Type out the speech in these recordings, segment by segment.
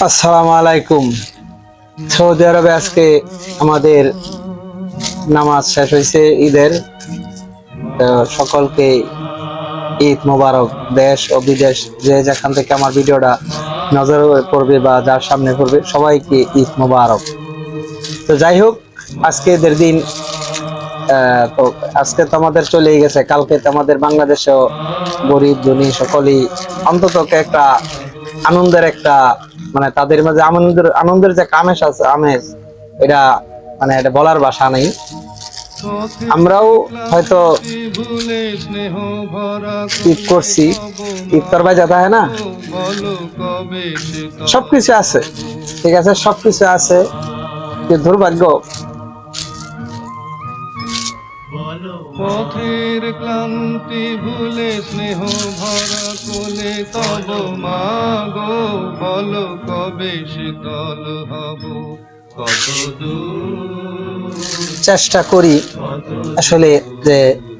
আসসালামু আলাইকুম। সৌদি আরবে আজকে আমাদের নামাজ শেষ হয়েছে ঈদের। তো সকলকে ঈদ মোবারক। দেশ ও বিদেশ যে যেখান থেকে আমার ভিডিওটা নজরে পড়বে বা যার সামনে পড়বে সবাইকে ঈদ মোবারক। তো যাই হোক, আজকে ঈদের দিন। তো আজকে তো আমাদের চলেই গেছে, কালকে তো আমাদের বাংলাদেশেও গরিব ধনী সকলেই অন্তত একটা আনন্দের একটা, মানে তাদের মাঝে আনন্দের আনন্দের যে একটা আমেজ আছে, আমেজ এটা মানে এটা বলার ভাষা নেই। আমরাও হয়তো ঈদ করছি, ঈদ করবা যেতে হয় না, সবকিছু আছে, ঠিক আছে, সবকিছু আছে, কিন্তু দুর্ভাগ্য পথের ক্লান্তি ভুলে স্নেহ ভরা কোলে তব মাগো বলো কবে শীতল হব কত দূর। চেষ্টা করি আসলে যে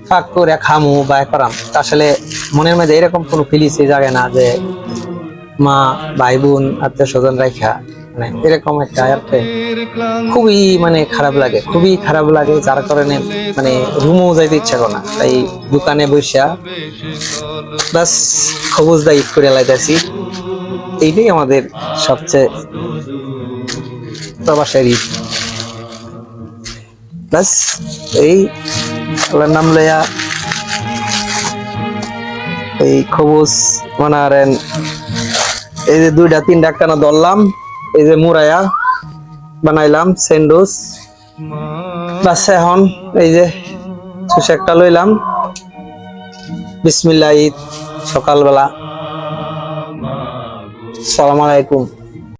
ফাঁক করে খামু বা করাম, আসলে মনের মধ্যে এরকম কোনো ফিলিংসই জাগে না যে মা ভাই বোন আত্মীয় স্বজন রাখা, মানে এরকম একটা অর্থে খুবই মানে খারাপ লাগে, খুবই খারাপ লাগে, যার কারণে মানে রুমও যাইতে ইচ্ছা করে না। তাই দোকানে বসা বাস খবুজ দা ঈদ করে লাইতেছি। এইটাই আমাদের সবচেয়ে প্রবাসের ঈদ। বাস এই আল্লাহর নাম লইয়া এই খবুজ বানারেন, এই যে দুইটা তিনটা একটানা ধরলাম, এই যে মুরাইয়া বানাইলাম স্যান্ডউইচ। বাস এখন এই যে সুস একটা লইলাম। বিসমিল্লাহ, ঈদ সকালবেলা। আসসালামু আলাইকুম।